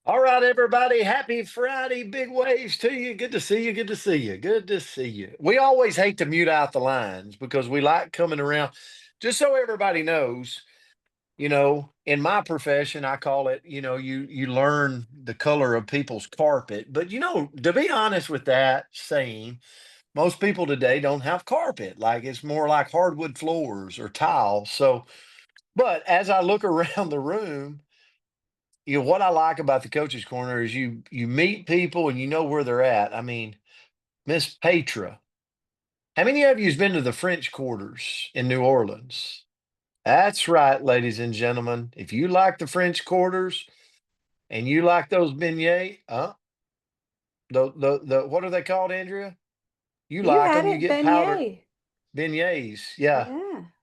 All right, everybody. Happy Friday. Big waves to you. Good to see you. Good to see you. Good to see you. We always hate to mute out the lines because we like coming around. Just so everybody knows, in my profession, I call it, you learn the color of people's carpet. But to be honest with that saying, most people today don't have carpet. Like it's more like hardwood floors or tile. So, but as I look around the room, what I like about the coaches corner is you meet people and you know where they're at. I mean, Miss Petra. How many of you's been to the French Quarters in New Orleans? That's right, ladies and gentlemen. If you like the French Quarters and you like those beignets, the what are they called, Andrea? You You like had them? You it, get powdered beignet. beignets. Yeah.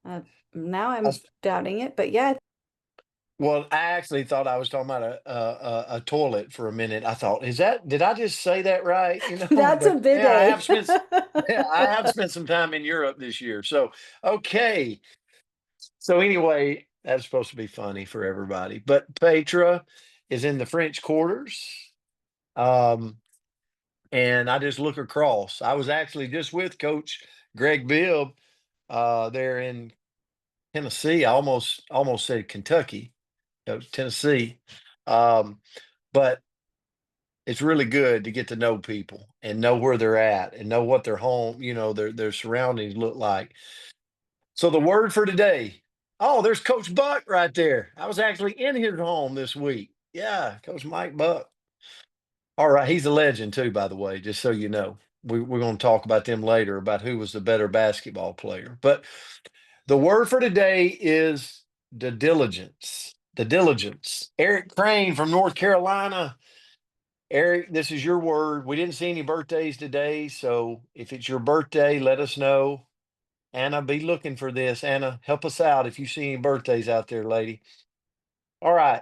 Yeah. Now I I'm s- doubting it, but yeah, well, I actually thought I was talking about a toilet for a minute. I thought, did I just say that right? that's a But yeah, bidet. I have spent some time in Europe this year. So, okay. So anyway, that's supposed to be funny for everybody. But Petra is in the French Quarters. Um, and I just look across. I was actually just with Coach Greg Bibb there in Tennessee. I almost said Kentucky, Tennessee. Um, but it's really good to get to know people and know where they're at and know what their home, their surroundings look like. So the word for today. Oh, there's Coach Buck right there. I was actually in his home this week. Yeah, Coach Mike Buck. All right, he's a legend too, by the way, just so you know. We're going to talk about them later about who was the better basketball player. But the word for today is the diligence. The diligence. Eric Crane from North Carolina. Eric, this is your word. We didn't see any birthdays today, so if it's your birthday, let us know. Anna, be looking for this. Anna, help us out if you see any birthdays out there, lady. All right,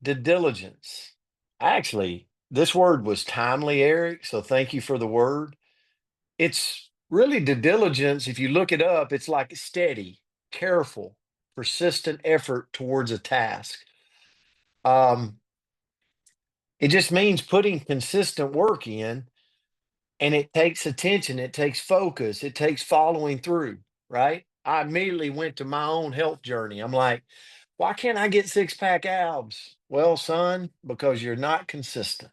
the diligence. Actually, this word was timely, Eric, so thank you for the word. It's really the diligence. If you look it up, it's like steady, careful, persistent effort towards a task. Um, it just means putting consistent work in. And it takes attention, it takes focus, it takes following through, right? I immediately went to my own health journey. I'm like, why can't I get six pack abs? Well, son, because you're not consistent,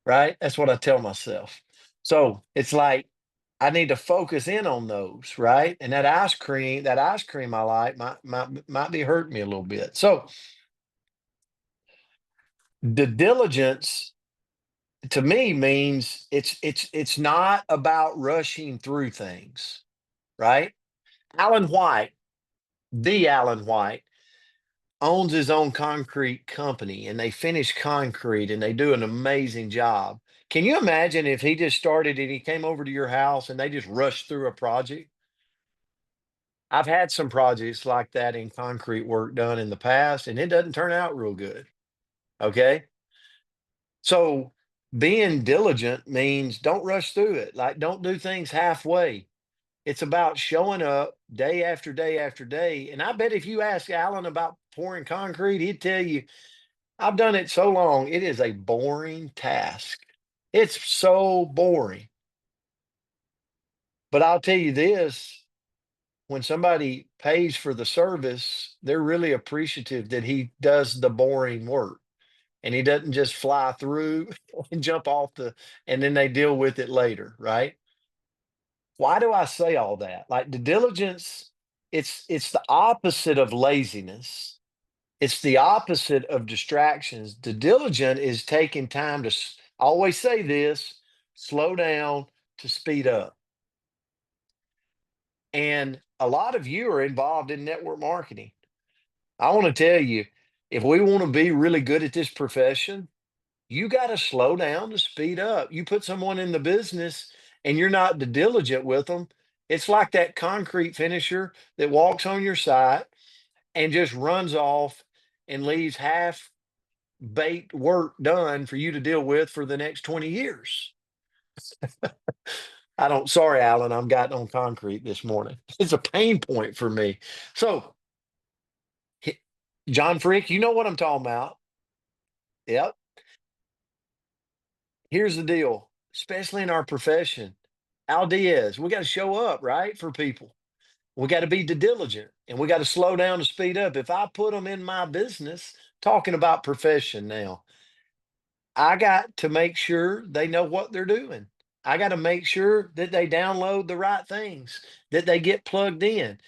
right? That's what I tell myself. So it's like I need to focus in on those, right? And that ice cream I like might be hurting me a little bit. So the diligence to me means it's not about rushing through things, right? Alan White, the Alan White, owns his own concrete company and they finish concrete and they do an amazing job. Can you imagine if he just started and he came over to your house and they just rushed through a project? I've had some projects like that in concrete work done in the past and it doesn't turn out real good. Okay. So being diligent means don't rush through it. Like don't do things halfway. It's about showing up day after day after day. And I bet if you ask Alan about pouring concrete, he'd tell you, I've done it so long, it is a boring task. It's so boring. But I'll tell you this, when somebody pays for the service, they're really appreciative that he does the boring work and he doesn't just fly through and jump off and then they deal with it later, right? Why do I say all that? Like the diligence, it's the opposite of laziness. It's the opposite of distractions. The diligent is taking time to I always say this, slow down to speed up. And a lot of you are involved in network marketing. I want to tell you, if we want to be really good at this profession, you got to slow down to speed up. You put someone in the business and you're not diligent with them. It's like that concrete finisher that walks on your site and just runs off and leaves half baked work done for you to deal with for the next 20 years. Sorry, Alan, I'm gotten on concrete this morning. It's a pain point for me. So, John Frick, you know what I'm talking about. Yep. Here's the deal, especially in our profession. Al Diaz, we got to show up, right, for people. We got to be diligent and we got to slow down to speed up. If I put them in my business, talking about profession now, I got to make sure they know what they're doing. I got to make sure that they download the right things, that they get plugged in.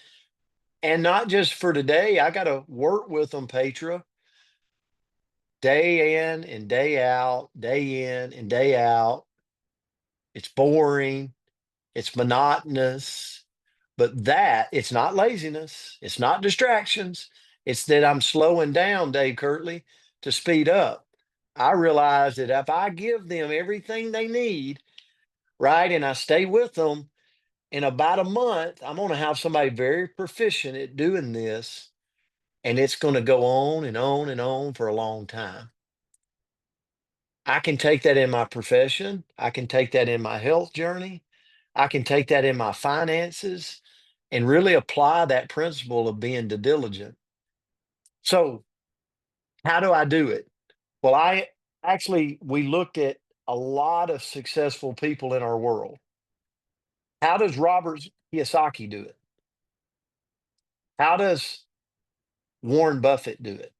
And not just for today, I got to work with them, Petra, day in and day out, day in and day out. It's boring, it's monotonous, but that it's not laziness, it's not distractions. It's that I'm slowing down, Dave Kirtley, to speed up. I realize that if I give them everything they need, right, and I stay with them, in about a month, I'm going to have somebody very proficient at doing this, and it's going to go on and on and on for a long time. I can take that in my profession. I can take that in my health journey. I can take that in my finances and really apply that principle of being diligent. So, how do I do it? Well, we looked at a lot of successful people in our world. How does Robert Kiyosaki do it? How does Warren Buffett do it?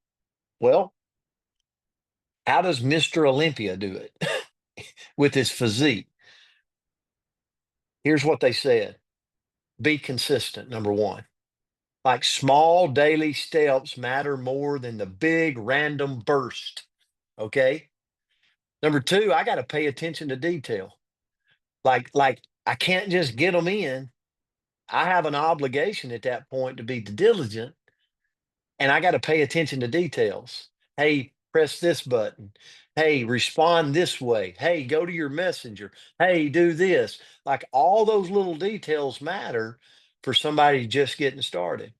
Well, how does Mr. Olympia do it with his physique? Here's what they said: be consistent, number one. Like small daily steps matter more than the big random burst. Okay. Number two, I got to pay attention to detail. Like I can't just get them in. I have an obligation at that point to be diligent, and I got to pay attention to details. Hey, press this button. Hey, respond this way. Hey, go to your messenger. Hey, do this. Like all those little details matter for somebody just getting started.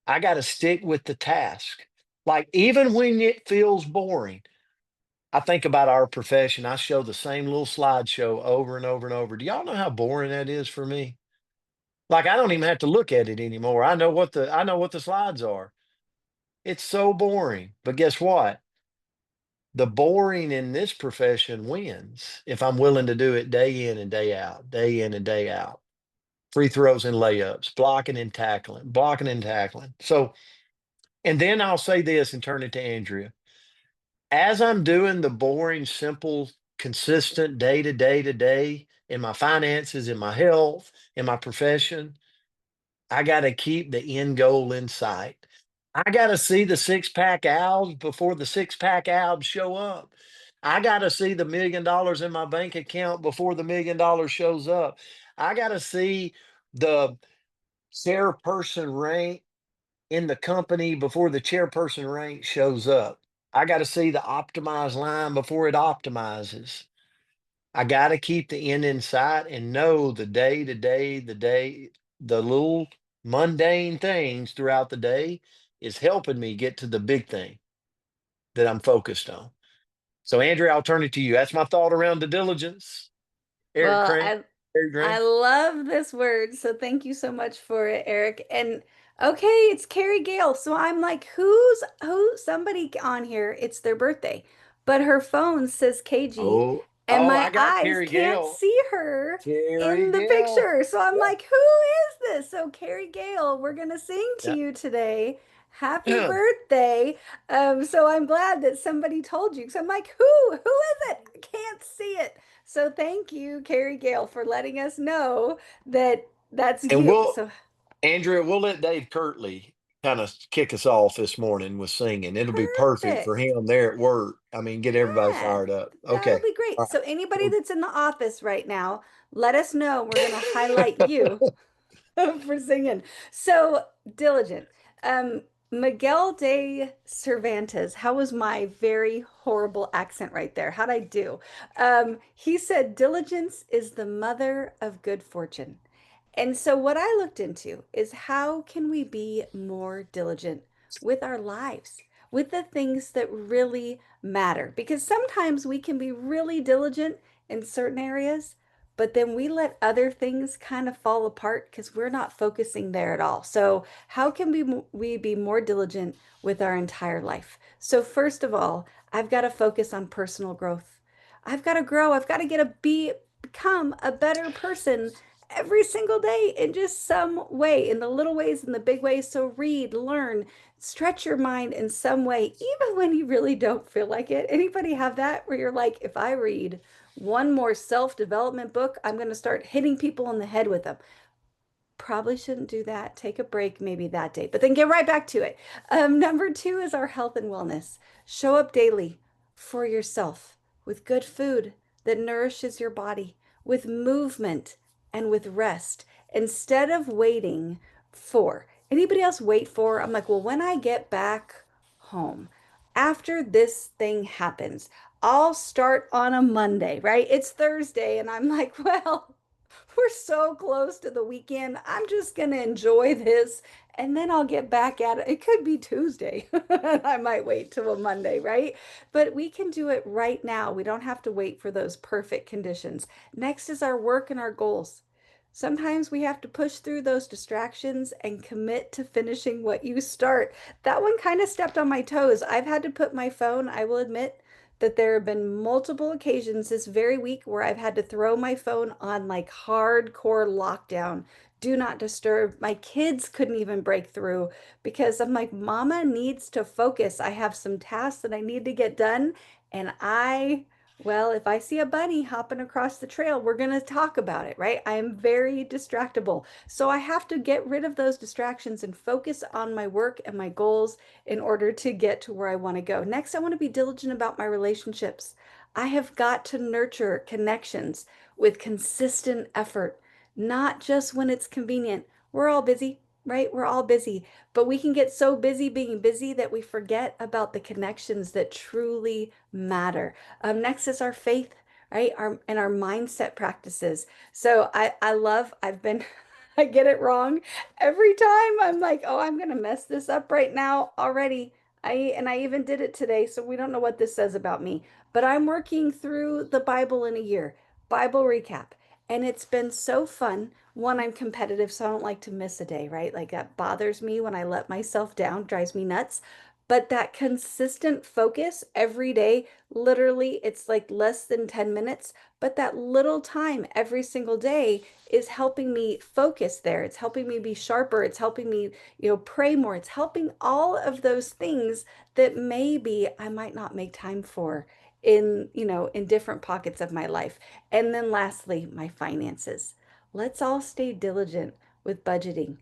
I got to stick with the task. Like even when it feels boring, I think about our profession. I show the same little slideshow over and over and over. Do y'all know how boring that is for me? Like I don't even have to look at it anymore. I know what the slides are. It's so boring. But guess what? The boring in this profession wins if I'm willing to do it day in and day out, day in and day out. Free throws and layups, blocking and tackling, blocking and tackling. So, and then I'll say this and turn it to Andrea. As I'm doing the boring, simple, consistent day to day to day in my finances, in my health, in my profession, I got to keep the end goal in sight. I got to see the six pack abs before the six pack abs show up. I got to see the $1 million in my bank account before the $1 million shows up. I got to see the chairperson rank in the company before the chairperson rank shows up. I got to see the optimized line before it optimizes. I got to keep the end in sight and know the day to day, the little mundane things throughout the day is helping me get to the big thing that I'm focused on. So, Andrea, I'll turn it to you. That's my thought around the diligence. Eric Well, Crane. Eric I Crane. love this word, so thank you so much for it, Eric. And okay, it's Carrie Gale. So I'm like, who somebody on here, it's their birthday, but her phone says KG and I my got eyes Carrie can't Gale. see her Carrie in the Gale. picture. So I'm like, who is this? So Carrie Gale, we're gonna sing to Yeah. you today. Happy Yeah. birthday. So I'm glad that somebody told you. So I'm like, who? Who is it? I can't see it. So thank you, Carrie Gale, for letting us know that that's And you. So Andrea, we'll let Dave Kirtley kind of kick us off this morning with singing. It'll be perfect for perfect. him there at work. I mean, get everybody Yeah, fired up. that'll Okay. be All great. right. So anybody Well, that's in the office right now, let us know. We're going to highlight you for singing. So diligent. Um, Miguel de Cervantes. How was my very horrible accent right there? How'd I do? He said, diligence is the mother of good fortune. And so what I looked into is how can we be more diligent with our lives, with the things that really matter? Because sometimes we can be really diligent in certain areas, but then we let other things kind of fall apart because we're not focusing there at all. So, how can we be more diligent with our entire life? So, first of all, I've got to focus on personal growth. I've got to grow. I've got to become a better person every single day in just some way, in the little ways, in the big ways. So read, learn, stretch your mind in some way, even when you really don't feel like it. Anybody have that where you're like, if I read one more self-development book, I'm going to start hitting people on the head with them. Probably shouldn't do that. Take a break maybe that day, but then get right back to it. Number two is our health and wellness. Show up daily for yourself with good food that nourishes your body, with movement and with rest, instead of waiting for anybody else wait for. I'm like, well, when I get back home, after this thing happens, I'll start on a Monday, right? It's Thursday, and I'm like, well, we're so close to the weekend. I'm just going to enjoy this and then I'll get back at it. It could be Tuesday. I might wait till a Monday, right? But we can do it right now. We don't have to wait for those perfect conditions. Next is our work and our goals. Sometimes we have to push through those distractions and commit to finishing what you start. That one kind of stepped on my toes. I've had to put my phone, I will admit, that there have been multiple occasions this very week where I've had to throw my phone on like hardcore lockdown. Do not disturb. My kids couldn't even break through because I'm like, Mama needs to focus. I have some tasks that I need to get done. And well, if I see a bunny hopping across the trail, we're going to talk about it, right? I am very distractible. So I have to get rid of those distractions and focus on my work and my goals in order to get to where I want to go. Next, I want to be diligent about my relationships. I have got to nurture connections with consistent effort, not just when it's convenient. We're all busy, right? We're all busy, but we can get so busy being busy that we forget about the connections that truly matter. Next is our faith, right? Our mindset practices. So I've been I get it wrong every time. I'm like, oh, I'm gonna mess this up right now already. I even did it today, so we don't know what this says about me. But I'm working through the Bible in a year, Bible recap. And it's been so fun. One, I'm competitive, so I don't like to miss a day, right? Like that bothers me when I let myself down, drives me nuts. But that consistent focus every day, literally, it's like less than 10 minutes, but that little time every single day is helping me focus there. It's helping me be sharper. It's helping me, pray more. It's helping all of those things that maybe I might not make time for in different pockets of my life. And then lastly, my finances. Let's all stay diligent with budgeting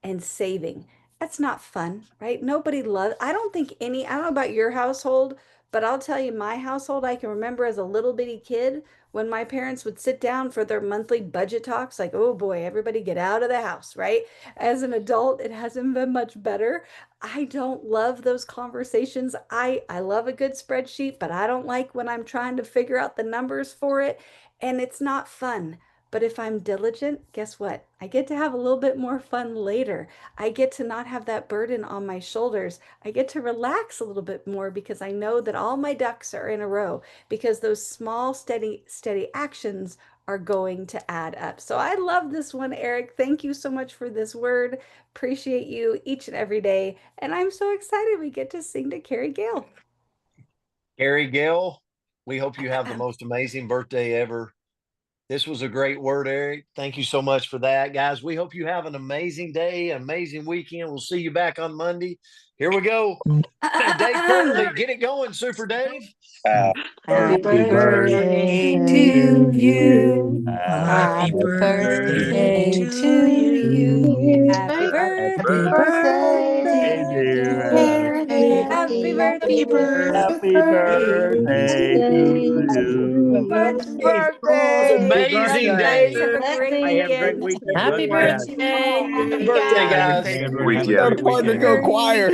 and saving. That's not fun, right? Nobody loves, I don't know about your household, but I'll tell you, my household, I can remember as a little bitty kid when my parents would sit down for their monthly budget talks, like, oh boy, everybody get out of the house, right? As an adult, it hasn't been much better. I don't love those conversations. I love a good spreadsheet, but I don't like when I'm trying to figure out the numbers for it, and it's not fun. But if I'm diligent, guess what? I get to have a little bit more fun later. I get to not have that burden on my shoulders. I get to relax a little bit more because I know that all my ducks are in a row because those small, steady actions are going to add up. So I love this one, Eric. Thank you so much for this word. Appreciate you each and every day. And I'm so excited we get to sing to Carrie Gale. Carrie Gill, we hope you have the most amazing birthday ever. This was a great word, Eric. Thank you so much for that, guys. We hope you have an amazing day, amazing weekend. We'll see you back on Monday. Here we go. Dave Curley, get it going, Super Dave. Happy birthday to you. Happy birthday to you. Happy Happy birthday, birthday, dear dear Carrie. Happy Harry. birthday Happy to birthday to you. you. Happy It was an birthday. Love amazing you day. guys. Have a great I have a great weekend. weekend. Happy Really birthday. bad. Happy birthday, Have a good guys. day, Good everybody. Have a weekend. great Our partner weekend. go Carrie. choir.